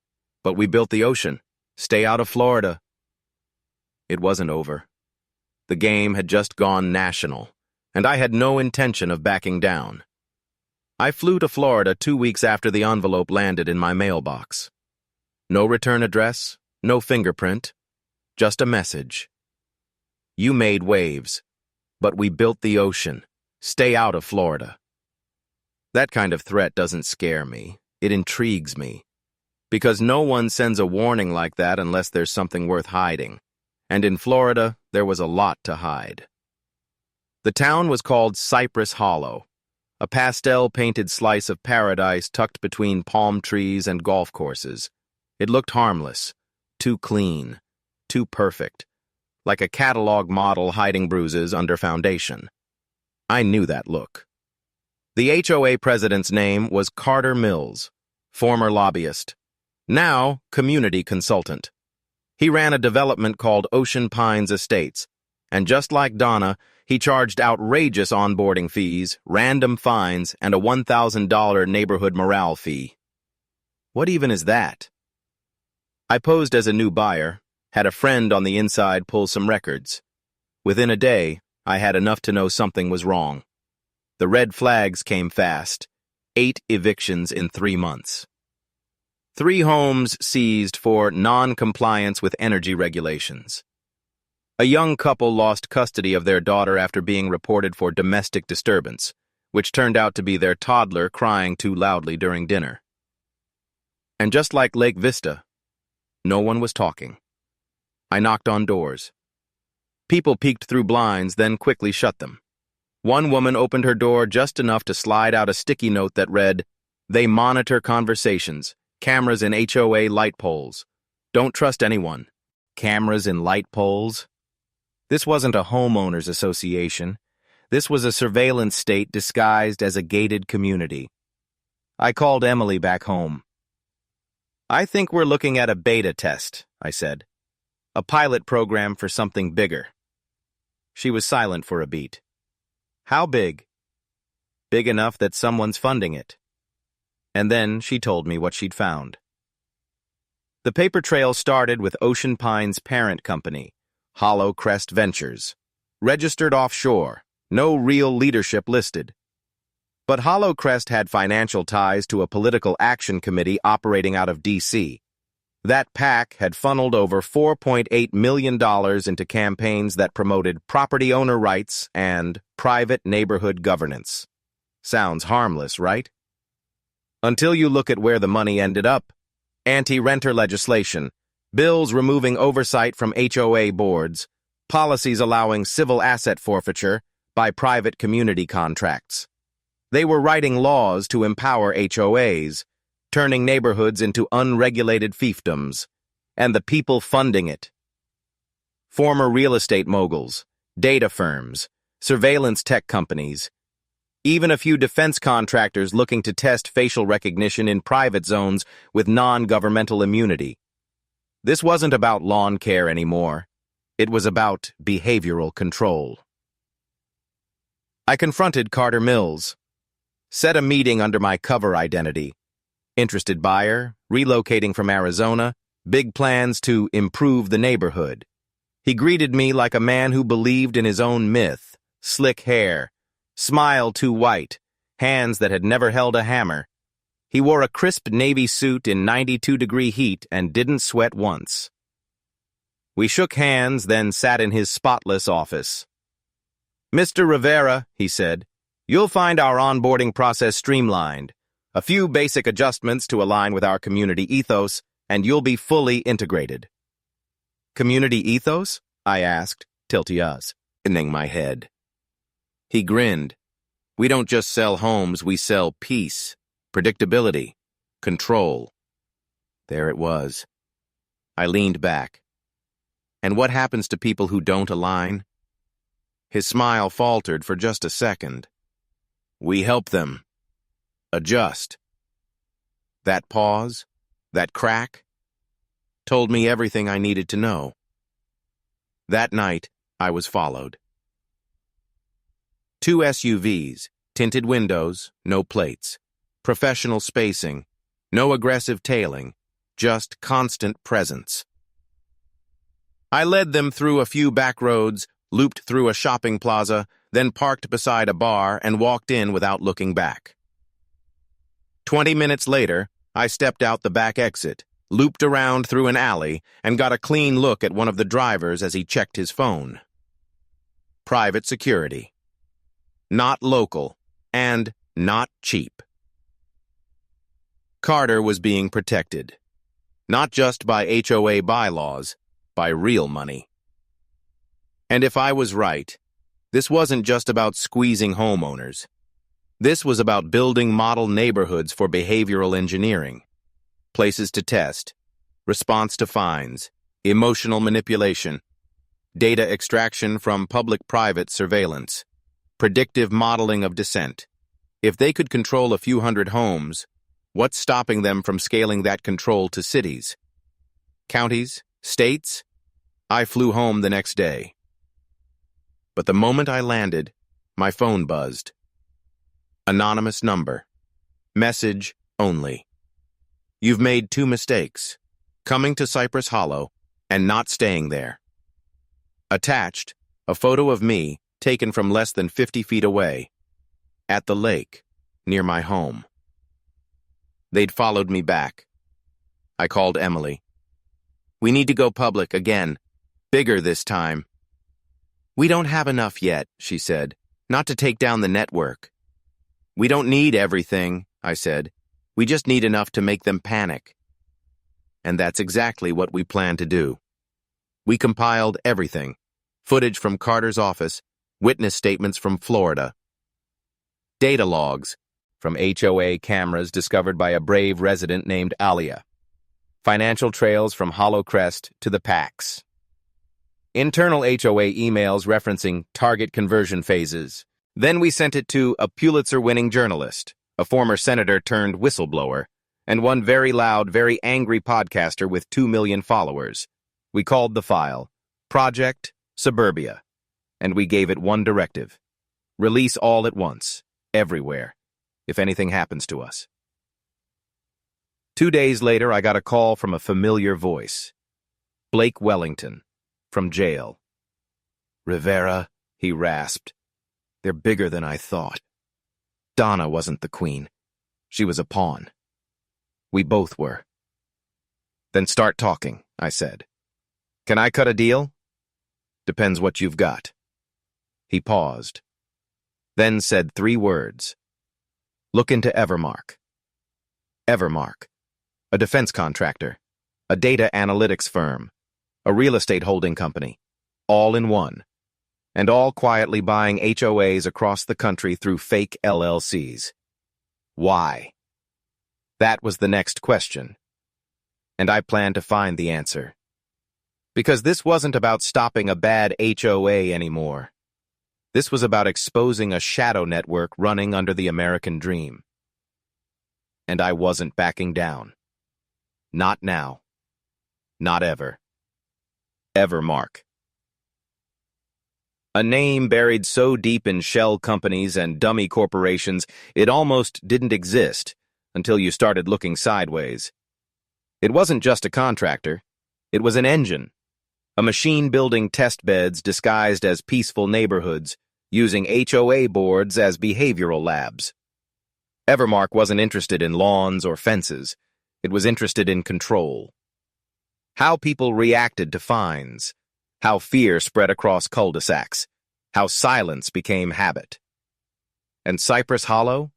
but we built the ocean. Stay out of Florida." It wasn't over. The game had just gone national, and I had no intention of backing down. I flew to Florida 2 weeks after the envelope landed in my mailbox. No return address, no fingerprint, just a message. "You made waves, but we built the ocean. Stay out of Florida." That kind of threat doesn't scare me. It intrigues me. Because no one sends a warning like that unless there's something worth hiding. And in Florida, there was a lot to hide. The town was called Cypress Hollow, a pastel-painted slice of paradise tucked between palm trees and golf courses. It looked harmless, too clean, too perfect, like a catalog model hiding bruises under foundation. I knew that look. The HOA president's name was Carter Mills, former lobbyist, now community consultant. He ran a development called Ocean Pines Estates, and just like Donna, he charged outrageous onboarding fees, random fines, and a $1,000 neighborhood morale fee. What even is that? I posed as a new buyer, had a friend on the inside pull some records. Within a day, I had enough to know something was wrong. The red flags came fast. 8 evictions in 3 months. 3 homes seized for non-compliance with energy regulations. A young couple lost custody of their daughter after being reported for domestic disturbance, which turned out to be their toddler crying too loudly during dinner. And just like Lake Vista, no one was talking. I knocked on doors. People peeked through blinds, then quickly shut them. One woman opened her door just enough to slide out a sticky note that read, "They monitor conversations. Cameras in HOA light poles. Don't trust anyone." Cameras in light poles? This wasn't a homeowners association. This was a surveillance state disguised as a gated community. I called Emily back home. "I think we're looking at a beta test," I said. "A pilot program for something bigger." She was silent for a beat. "How big?" "Big enough that someone's funding it." And then she told me what she'd found. The paper trail started with Ocean Pines' parent company, Hollow Crest Ventures. Registered offshore, no real leadership listed. But Hollow Crest had financial ties to a political action committee operating out of D.C. That PAC had funneled over $4.8 million into campaigns that promoted property owner rights and private neighborhood governance. Sounds harmless, right? Until you look at where the money ended up. Anti-renter legislation, bills removing oversight from HOA boards, policies allowing civil asset forfeiture by private community contracts. They were writing laws to empower HOAs, turning neighborhoods into unregulated fiefdoms, and the people funding it. Former real estate moguls, data firms, surveillance tech companies, even a few defense contractors looking to test facial recognition in private zones with non-governmental immunity. This wasn't about lawn care anymore. It was about behavioral control. I confronted Carter Mills, set a meeting under my cover identity. Interested buyer, relocating from Arizona, big plans to improve the neighborhood. He greeted me like a man who believed in his own myth, slick hair, smile too white, hands that had never held a hammer. He wore a crisp navy suit in 92-degree heat and didn't sweat once. We shook hands, then sat in his spotless office. "Mr. Rivera," he said, "you'll find our onboarding process streamlined. A few basic adjustments to align with our community ethos, and you'll be fully integrated." "Community ethos?" I asked, tilty-us, bending my head. He grinned. "We don't just sell homes, we sell peace, predictability, control." There it was. I leaned back. "And what happens to people who don't align?" His smile faltered for just a second. "We help them adjust." That pause, that crack, told me everything I needed to know. That night, I was followed. 2 SUVs, tinted windows, no plates, professional spacing, no aggressive tailing, just constant presence. I led them through a few back roads, looped through a shopping plaza, then parked beside a bar and walked in without looking back. 20 minutes later, I stepped out the back exit, looped around through an alley, and got a clean look at one of the drivers as he checked his phone. Private security. Not local, and not cheap. Carter was being protected, not just by HOA bylaws, by real money. And if I was right, this wasn't just about squeezing homeowners. This was about building model neighborhoods for behavioral engineering, places to test, response to fines, emotional manipulation, data extraction from public-private surveillance, predictive modeling of dissent. If they could control a few hundred homes, what's stopping them from scaling that control to cities? Counties? States? I flew home the next day. But the moment I landed, my phone buzzed. Anonymous number. Message only. You've made 2 mistakes. Coming to Cypress Hollow and not staying there. Attached, a photo of me taken from less than 50 feet away, at the lake, near my home. They'd followed me back. I called Emily. We need to go public again, bigger this time. We don't have enough yet, she said, not to take down the network. We don't need everything, I said. We just need enough to make them panic. And that's exactly what we plan to do. We compiled everything. Footage from Carter's office, witness statements from Florida. Data logs from HOA cameras discovered by a brave resident named Alia. Financial trails from Hollow Crest to the PACs. Internal HOA emails referencing target conversion phases. Then we sent it to a Pulitzer-winning journalist, a former senator turned whistleblower, and one very loud, very angry podcaster with 2 million followers. We called the file Project Suburbia, and we gave it one directive. Release all at once, everywhere, if anything happens to us. 2 days later, I got a call from a familiar voice. Blake Wellington, from jail. Rivera, he rasped. They're bigger than I thought. Donna wasn't the queen. She was a pawn. We both were. Then start talking, I said. Can I cut a deal? Depends what you've got. He paused, then said 3 words. Look into Evermark. Evermark, a defense contractor, a data analytics firm, a real estate holding company, all in one, and all quietly buying HOAs across the country through fake LLCs. Why? That was the next question, and I planned to find the answer. Because this wasn't about stopping a bad HOA anymore. This was about exposing a shadow network running under the American dream. And I wasn't backing down. Not now. Not ever. Evermark. A name buried so deep in shell companies and dummy corporations, it almost didn't exist until you started looking sideways. It wasn't just a contractor. It was an engine. A machine building test beds disguised as peaceful neighborhoods, using HOA boards as behavioral labs. Evermark wasn't interested in lawns or fences. It was interested in control. How people reacted to fines. How fear spread across cul-de-sacs. How silence became habit. And Cypress Hollow?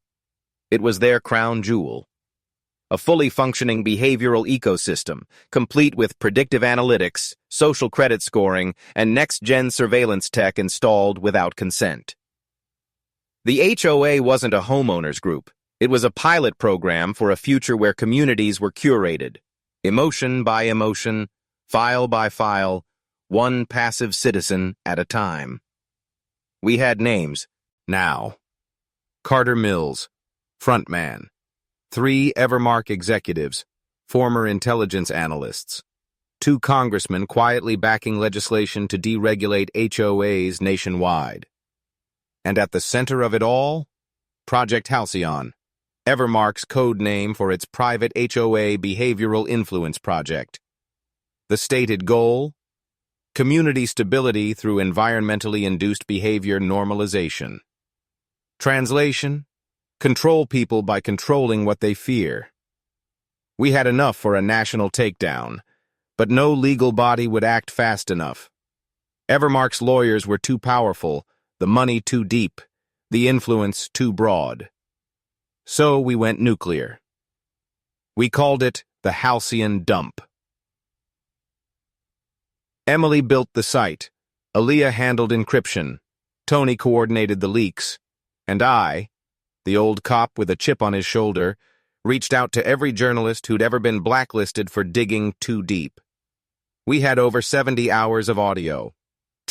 It was their crown jewel. A fully functioning behavioral ecosystem, complete with predictive analytics, social credit scoring, and next-gen surveillance tech installed without consent. The HOA wasn't a homeowners group. It was a pilot program for a future where communities were curated, emotion by emotion, file by file, one passive citizen at a time. We had names, now. Carter Mills, frontman. 3 Evermark executives, former intelligence analysts. 2 congressmen quietly backing legislation to deregulate HOAs nationwide. And at the center of it all, Project Halcyon, Evermark's code name for its private HOA behavioral influence project. The stated goal? Community stability through environmentally induced behavior normalization. Translation? Control people by controlling what they fear. We had enough for a national takedown, but no legal body would act fast enough. Evermark's lawyers were too powerful, the money too deep, the influence too broad. So we went nuclear. We called it the Halcyon Dump. Emily built the site, Aaliyah handled encryption, Tony coordinated the leaks, and I, the old cop with a chip on his shoulder, reached out to every journalist who'd ever been blacklisted for digging too deep. We had over 70 hours of audio,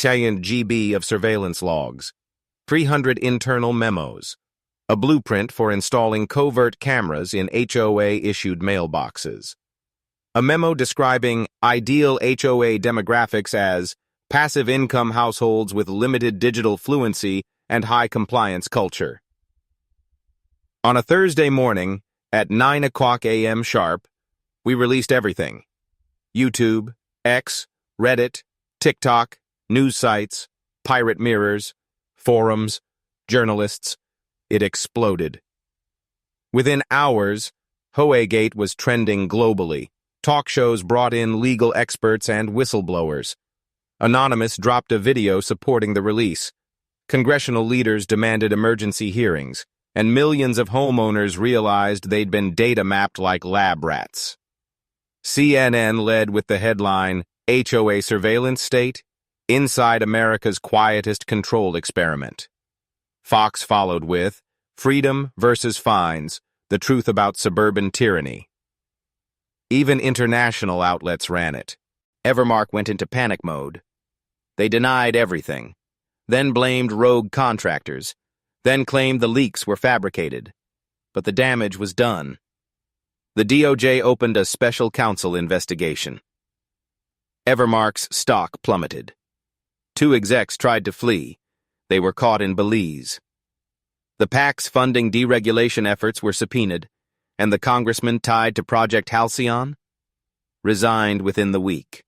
GB of surveillance logs, 300 internal memos, a blueprint for installing covert cameras in HOA-issued mailboxes, a memo describing ideal HOA demographics as passive income households with limited digital fluency and high compliance culture. On a Thursday morning, at 9 a.m. sharp, we released everything. YouTube, X, Reddit, TikTok, news sites, pirate mirrors, forums, journalists. It exploded. Within hours, HOA-gate was trending globally. Talk shows brought in legal experts and whistleblowers. Anonymous dropped a video supporting the release. Congressional leaders demanded emergency hearings, and millions of homeowners realized they'd been data mapped like lab rats. CNN led with the headline, HOA Surveillance State, Inside America's Quietest Control Experiment. Fox followed with, Freedom versus Fines, The Truth About Suburban Tyranny. Even international outlets ran it. Evermark went into panic mode. They denied everything, then blamed rogue contractors, then claimed the leaks were fabricated. But the damage was done. The DOJ opened a special counsel investigation. Evermark's stock plummeted. 2 execs tried to flee. They were caught in Belize. The PAC's funding deregulation efforts were subpoenaed, and the congressman tied to Project Halcyon resigned within the week.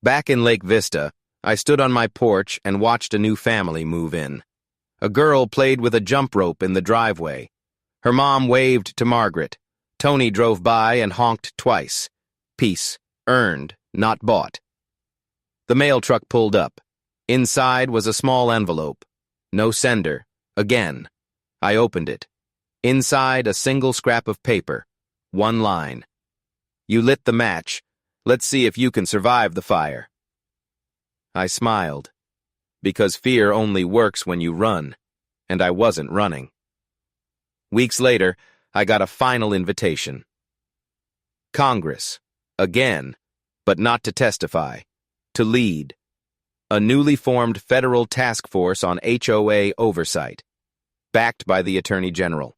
Back in Lake Vista, I stood on my porch and watched a new family move in. A girl played with a jump rope in the driveway. Her mom waved to Margaret. Tony drove by and honked twice. Peace, earned, not bought. The mail truck pulled up. Inside was a small envelope. No sender. Again. I opened it. Inside, a single scrap of paper. 1 line. You lit the match. Let's see if you can survive the fire. I smiled, because fear only works when you run, and I wasn't running. Weeks later, I got a final invitation. Congress, again, but not to testify, to lead. A newly formed federal task force on HOA oversight, backed by the Attorney General,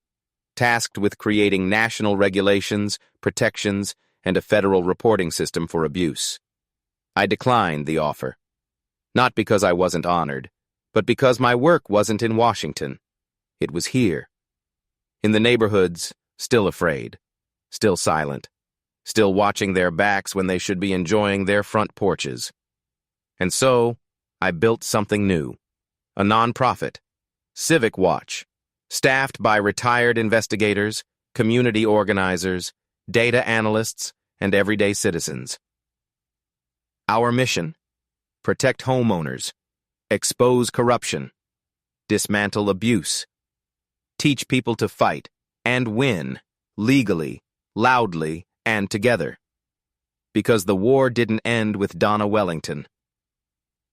tasked with creating national regulations, protections, and a federal reporting system for abuse. I declined the offer. Not because I wasn't honored, but because my work wasn't in Washington. It was here. In the neighborhoods, still afraid, still silent, still watching their backs when they should be enjoying their front porches. And so, I built something new. A nonprofit, Civic Watch, staffed by retired investigators, community organizers, data analysts, and everyday citizens. Our mission: protect homeowners, expose corruption, dismantle abuse, teach people to fight and win, legally, loudly, and together. Because the war didn't end with Donna Wellington.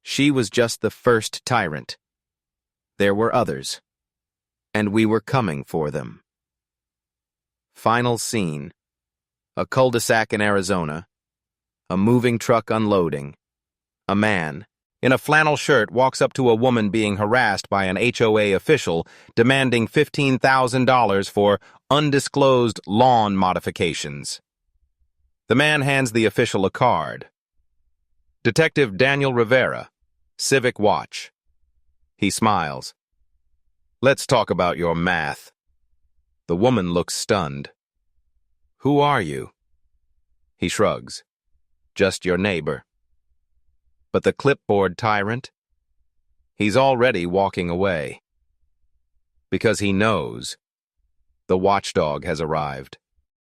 She was just the first tyrant. There were others, and we were coming for them. Final scene. A cul-de-sac in Arizona. A moving truck unloading. A man, in a flannel shirt, walks up to a woman being harassed by an HOA official demanding $15,000 for undisclosed lawn modifications. The man hands the official a card. Detective Daniel Rivera, Civic Watch. He smiles. Let's talk about your math. The woman looks stunned. Who are you? He shrugs. Just your neighbor. But the clipboard tyrant? He's already walking away. Because he knows the watchdog has arrived.